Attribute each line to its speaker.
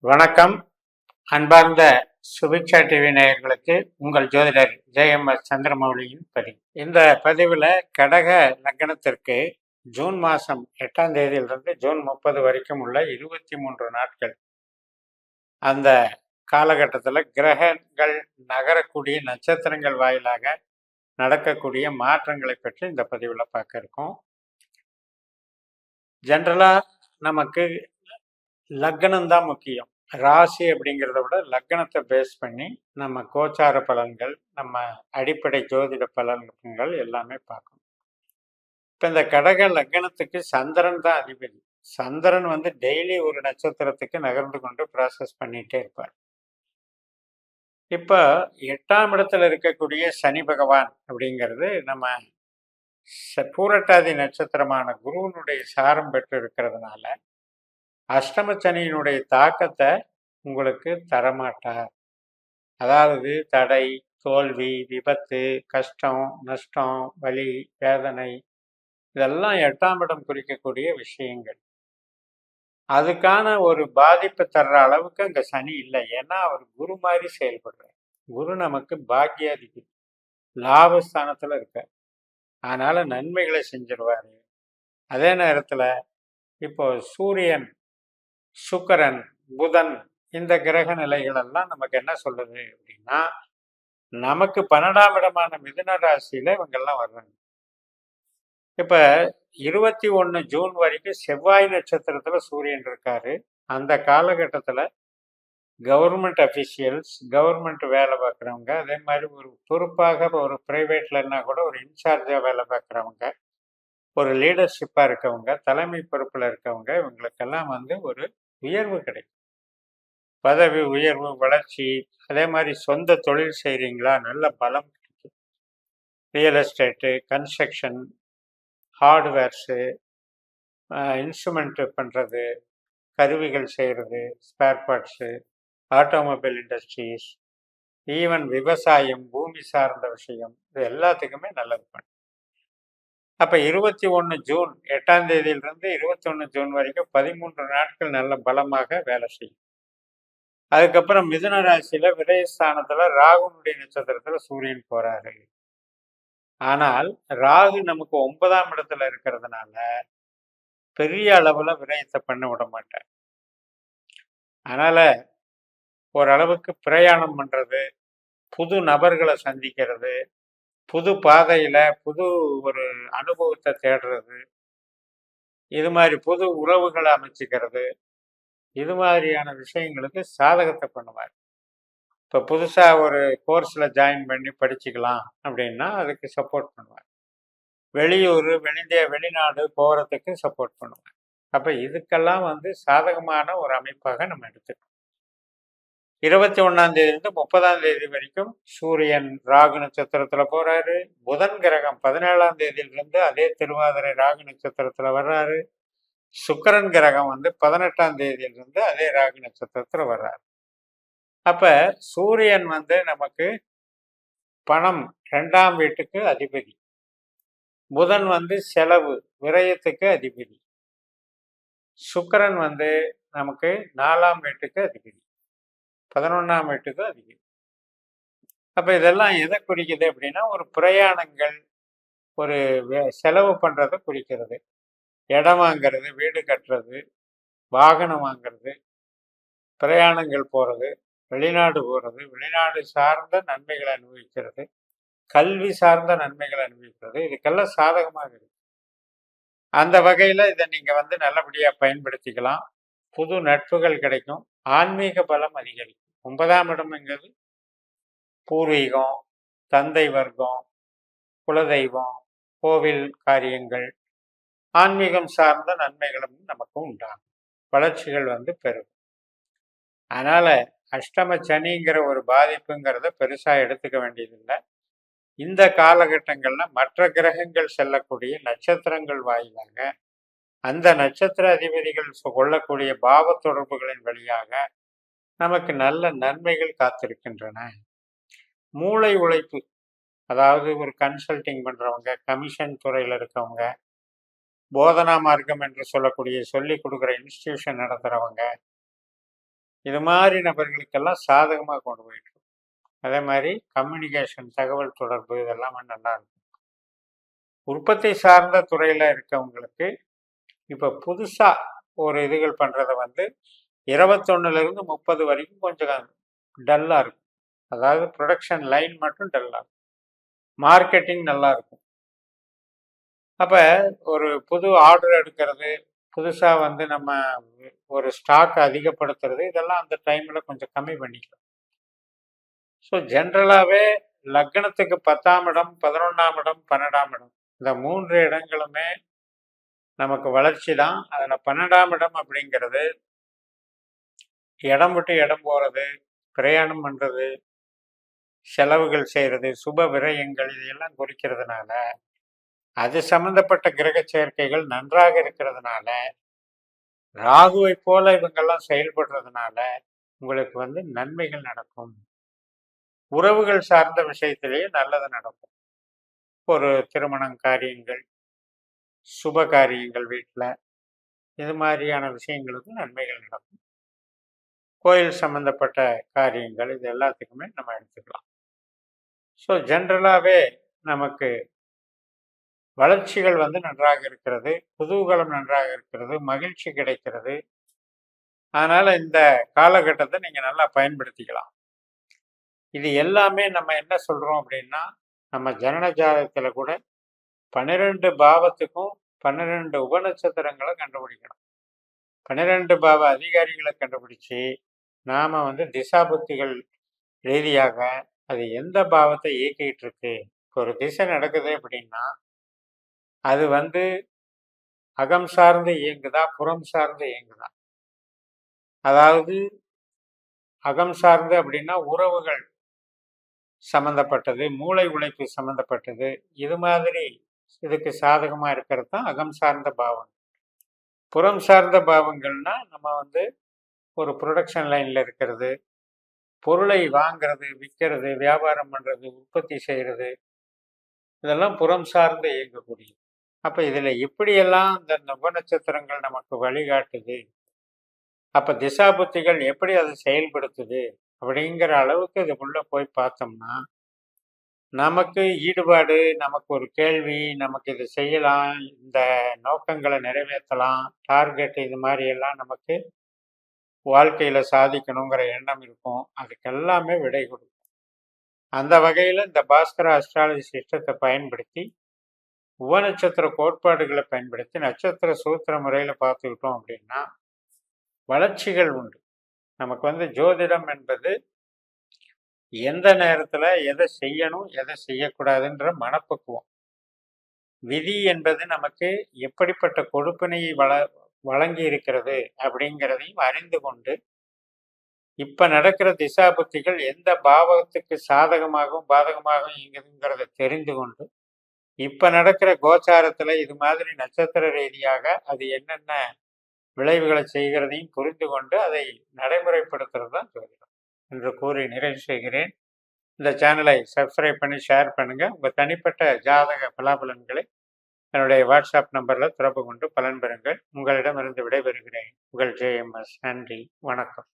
Speaker 1: வணக்கம். அன்பார்ந்த சுபிக்ஷா டிவி நேயர்களுக்கு உங்கள் ஜோதிடர் ஜெயம்எஸ் சந்திரமௌலியின் பதிவு. இந்த பதிவில் கடக லக்னத்திற்கு ஜூன் மாதம் 8ஆம் தேதியிலிருந்து ஜூன் 30 வரைக்கும் உள்ள 23 நாட்கள் அந்த காலகட்டத்தில் கிரகங்கள் நகரக்கூடிய நட்சத்திரங்கள் வாயிலாக நடக்கக்கூடிய மாற்றங்களை பற்றி இந்த பதிவில் பார்க்க இருக்கோம். ஜென்ரலாக நமக்கு லக்னம் தான் முக்கியம். ராசி அப்படிங்கிறத விட லக்னத்தை பேஸ் பண்ணி நம்ம கோச்சார பலன்கள், நம்ம அடிப்படை ஜோதிட பலன்கள் எல்லாமே பார்க்கணும். இப்போ இந்த கடக லக்னத்துக்கு சந்திரன் தான் அதிபதி. சந்திரன் டெய்லி ஒரு நட்சத்திரத்துக்கு நகர்ந்து கொண்டு ப்ராசஸ் பண்ணிகிட்டே இருப்பார். இப்போ 8ஆம் இடத்துல இருக்கக்கூடிய சனி பகவான் அப்படிங்கிறது நம்ம பூரட்டாதி நட்சத்திரமான குருவனுடைய சாரம் பெற்று இருக்கிறதுனால அஷ்டம சனியினுடைய தாக்கத்தை உங்களுக்கு தரமாட்டார். அதாவது தடை, தோல்வி, விபத்து, கஷ்டம், நஷ்டம், வலி, வேதனை, இதெல்லாம் 8ஆம் இடம் குறிக்கக்கூடிய விஷயங்கள். அதுக்கான ஒரு பாதிப்பை தர்ற அளவுக்கு அங்கே சனி இல்லை. ஏன்னா அவர் குரு மாதிரி செயல்படுறார். குரு நமக்கு பாக்கியாதிபதி, லாபஸ்தானத்தில் இருக்கார். அதனால நன்மைகளை செஞ்சிருவாரு. அதே நேரத்தில் இப்போ சூரியன், சுக்கிரன், புதன், இந்த கிரக நிலைகள் எல்லாம் நமக்கு என்ன சொல்லுது அப்படின்னா, நமக்கு 12ஆம் இடமான மிதுன ராசியில இவங்கெல்லாம் வர்றாங்க. இப்ப 21 ஜூன் வரைக்கும் செவ்வாய் நட்சத்திரத்துல சூரியன் இருக்காரு. அந்த காலகட்டத்துல கவர்மெண்ட் அஃபிஷியல்ஸ், கவர்மெண்ட் வேலை பார்க்குறவங்க, அதே மாதிரி ஒரு பொறுப்பாக ஒரு பிரைவேட்லன்னா கூட ஒரு இன்சார்ஜாக வேலை பார்க்குறவங்க, ஒரு லீடர்ஷிப்பாக இருக்கவங்க, தலைமை பொறுப்பில் இருக்கவங்க, இவங்களுக்கெல்லாம் ஒரு உயர்வு கிடைக்கும். பதவி உயர்வு, வளர்ச்சி. அதே மாதிரி சொந்த தொழில் செய்கிறீங்களா, நல்ல பலம் கிடைக்கும். Real estate, construction, hardwares, instrument பண்ணுறது, கருவிகள் செய்கிறது, spare parts, automobile industries, even விவசாயம், பூமி சார்ந்த விஷயம், இது எல்லாத்துக்குமே நல்லது பண்ணும். அப்போ 21 ஜூன் 8ஆம் தேதியிலிருந்து 21 ஜூன் வரைக்கும் 13 நாட்கள் நல்ல பலமாக வேலை செய்யும். அதுக்கப்புறம் மிதுன ராசியில விரயஸ்தானத்துல ராகுனுடைய நட்சத்திரத்துல சூரியன் போறாரு. ஆனால் ராகு நமக்கு 9ஆம் இடத்துல இருக்கிறதுனால பெரிய அளவுல விரயத்தை பண்ண விட மாட்டார். அதனால ஓரளவுக்கு பிரயாணம் பண்றது, புது நபர்களை சந்திக்கிறது, புது பாதையில புது ஒரு அனுபவத்தை தேடுறது, இது மாதிரி புது உறவுகளை அமைச்சுக்கிறது, இது மாதிரியான விஷயங்களுக்கு சாதகத்தை பண்ணுவார். இப்போ புதுசாக ஒரு கோர்ஸில் ஜாயின் பண்ணி படிச்சுக்கலாம் அப்படின்னா அதுக்கு சப்போர்ட் பண்ணுவார். வெளியூர், வெளிநாடு போகிறதுக்கு சப்போர்ட் பண்ணுவார். அப்போ இதுக்கெல்லாம் சாதகமான ஒரு அமைப்பாக நம்ம எடுத்துக்கணும். 21ஆம் தேதியிலிருந்து 30ஆம் தேதி வரைக்கும் சூரியன் ராகு நட்சத்திரத்தில் போகிறாரு. புதன் கிரகம் 17ஆம் தேதியிலிருந்து அதே திருவாதிரை ராகு நட்சத்திரத்தில் வர்றாரு. சுக்கிரன் கிரகம் 18ஆம் தேதியிலிருந்து அதே ராகு நட்சத்திரத்தில் வர்றாரு. அப்போ சூரியன் நமக்கு பணம் 2ஆம் வீட்டுக்கு அதிபதி. புதன் செலவு, விரயத்துக்கு அதிபதி. சுக்கிரன் நமக்கு 4ஆம் வீட்டுக்கு அதிபதி, 11ஆம் வீட்டுக்கு அதிபதி. அப்போ இதெல்லாம் எதை குறிக்குது அப்படின்னா, ஒரு பிரயாணங்கள், ஒரு செலவு பண்ணுறதை குறிக்கிறது. இடம் வாங்கிறது, வீடு கட்டுறது, வாகனம் வாங்கிறது, பிரயாணங்கள் போகிறது, வெளிநாடு போகிறது, வெளிநாடு சார்ந்த நன்மைகளை அனுபவிக்கிறது, கல்வி சார்ந்த நன்மைகளை அனுபவிக்கிறது, இதுக்கெல்லாம் சாதகமாக இருக்கு. அந்த வகையில் இதை நீங்கள் நல்லபடியாக பயன்படுத்திக்கலாம். புது நட்புகள் கிடைக்கும், ஆன்மீக பலம் அதிகரிக்கும். 9ஆம் இடம்ங்கிறது பூர்வீகம், தந்தை வர்க்கம், குலதெய்வம், கோவில் காரியங்கள், ஆன்மீகம் சார்ந்த நன்மைகளும் நமக்கு உண்டாகும். வளர்ச்சிகள் பெருகும். அதனால் அஷ்டம சனிங்கிற ஒரு பாதிப்புங்கிறத பெருசாக எடுத்துக்க வேண்டியதில்லை. இந்த காலகட்டங்களில் மற்ற கிரகங்கள் செல்லக்கூடிய நட்சத்திரங்கள் வாயிலாக, அந்த நட்சத்திர அதிபதிகள் கொள்ளக்கூடிய பாவ தொடர்புகளின் வழியாக நமக்கு நல்ல நன்மைகள் காத்திருக்கின்றன. மூளை உழைப்பு, அதாவது ஒரு கன்சல்டிங் பண்ணுறவங்க, கமிஷன் துறையில் இருக்கவங்க, போதனா மார்க்கம் என்று சொல்லக்கூடிய சொல்லி கொடுக்குற இன்ஸ்டிடியூஷன் நடத்துகிறவங்க, இது மாதிரி நபர்களுக்கெல்லாம் சாதகமாக கொண்டு போயிட்டு இருக்கும். அதே மாதிரி கம்யூனிகேஷன், தகவல் தொடர்பு இதெல்லாமே நல்லா இருக்கும். உற்பத்தி சார்ந்த துறையில் இருக்கவங்களுக்கு இப்போ புதுசாக ஒரு இதுகள் பண்ணுறத வந்து 21லேருந்து 30 வரைக்கும் கொஞ்சம் டல்லாக இருக்கும். அதாவது ப்ரொடக்ஷன் லைன் மட்டும் டல்லாக இருக்கும், மார்க்கெட்டிங் நல்லா இருக்கும். அப்போ ஒரு புது ஆர்டர் எடுக்கிறது, புதுசாக வந்து நம்ம ஒரு ஸ்டாக் அதிகப்படுத்துறது, இதெல்லாம் அந்த டைமில் கொஞ்சம் கம்மி பண்ணிக்கலாம். ஸோ ஜென்ரலாகவே லக்னத்துக்கு 10ஆம் இடம், 11ஆம் இடம், 12ஆம் இடம், இந்த 3 இடங்களுமே நமக்கு வளர்ச்சி தான். அதில் 12ஆம் இடம் அப்படிங்கிறது இடம் விட்டு இடம் போகிறது, பிரயாணம் பண்ணுறது, செலவுகள் செய்கிறது, சுப விரயங்கள் இதையெல்லாம் குறிக்கிறதுனால, அது சம்பந்தப்பட்ட கிரக சேர்க்கைகள் நன்றாக இருக்கிறதுனால, ராகுவை போல இவங்கெல்லாம் செயல்படுறதுனால உங்களுக்கு வந்து நன்மைகள் நடக்கும். உறவுகள் சார்ந்த விஷயத்திலேயே நல்லது நடக்கும். ஒரு திருமணம் காரியங்கள், சுப காரியங்கள் வீட்டில், இது மாதிரியான விஷயங்களுக்கும் நன்மைகள் நடக்கும். கோயில் சம்பந்தப்பட்ட காரியங்கள், இது எல்லாத்துக்குமே நம்ம எடுத்துக்கலாம். ஸோ ஜென்ரலாகவே நமக்கு வளர்ச்சிகள் வந்து நன்றாக இருக்கிறது, குதூகலம் நன்றாக இருக்கிறது, மகிழ்ச்சி கிடைக்கிறது. அதனால் இந்த காலகட்டத்தை நீங்கள் நல்லா பயன்படுத்திக்கலாம். இது எல்லாமே நம்ம என்ன சொல்கிறோம் அப்படின்னா, நம்ம ஜனன ஜாதகத்தில் கூட 12 பாவத்துக்கும் 12 உபநட்சத்திரங்களை கண்டுபிடிக்கணும். 12 பாவ அதிகாரிகளை கண்டுபிடிச்சி நாம் வந்து திசாபுத்திகள் ரீதியாக அது எந்த பாவத்தை இயக்கிட்டு இருக்கு. ஒரு திசை நடக்குது அப்படின்னா அது வந்து அகம் சார்ந்து இயங்குதா, புறம் சார்ந்து இயங்குதா? அதாவது அகம் சார்ந்து அப்படின்னா உறவுகள் சம்பந்தப்பட்டது, மூளை உழைப்பு சம்பந்தப்பட்டது, இது மாதிரி இதுக்கு சாதகமாக இருக்கிறது தான் அகம் சார்ந்த பாவங்கள். புறம் சார்ந்த பாவங்கள்னா நம்ம வந்து ஒரு ப்ரொடக்ஷன் லைனில் இருக்கிறது, பொருளை வாங்கிறது, விற்கிறது, வியாபாரம் பண்ணுறது, உற்பத்தி செய்கிறது, இதெல்லாம் புறம் சார்ந்து இயங்கக்கூடியது. அப்போ இதில் எப்படியெல்லாம் இந்த நட்சத்திரங்கள் நமக்கு வழிகாட்டுது, அப்போ திசாபுத்திகள் எப்படி அதை செயல்படுத்துது அப்படிங்கிற அளவுக்கு இதுக்குள்ளே போய் பார்த்தோம்னா நமக்கு ஈடுபாடு, நமக்கு ஒரு கேள்வி, நமக்கு இது செய்யலாம், இந்த நோக்கங்களை நிறைவேற்றலாம், டார்கெட், இது மாதிரி எல்லாம் நமக்கு வாழ்க்கையில் சாதிக்கணுங்கிற எண்ணம் இருக்கும். அதுக்கெல்லாமே விடை கொடுக்கும். அந்த வகையில் இந்த பாஸ்கர அஸ்ட்ராலஜி சிஸ்டத்தை பயன்படுத்தி உபநட்சத்திர கோட்பாடுகளை பயன்படுத்தி நட்சத்திர சூத்திர முறையில் பார்த்துக்கிட்டோம் அப்படின்னா வளர்ச்சிகள் உண்டு. நமக்கு வந்து ஜோதிடம் என்பது எந்த நேரத்தில் எதை செய்யணும், எதை செய்யக்கூடாதுன்ற மனப்பக்குவம். விதி என்பது நமக்கு எப்படிப்பட்ட கொடுப்பினையை வழங்கி இருக்கிறது அப்படிங்கிறதையும் அறிந்து கொண்டு இப்போ நடக்கிற திசாபுத்திகள் எந்த பாவத்துக்கு சாதகமாகவும் பாதகமாகவும் இயங்குதுங்கிறத தெரிந்து கொண்டு இப்போ நடக்கிற கோச்சாரத்தில் இது மாதிரி நட்சத்திர ரீதியாக அது என்னென்ன விளைவுகளை செய்கிறதையும் புரிந்து கொண்டு அதை நடைமுறைப்படுத்துறது தான் ஜோதிடம் என்று கூறி நிறைவு செய்கிறேன். இந்த சேனலை சப்ஸ்கிரைப் பண்ணி ஷேர் பண்ணுங்கள். உங்கள் தனிப்பட்ட ஜாதக பலாபலன்களை என்னுடைய வாட்ஸ்அப் நம்பரில் தொடர்பு கொண்டு பலன் பெறுங்கள். உங்களிடமிருந்து விடைபெறுகிறேன். உங்கள் JMS. நன்றி, வணக்கம்.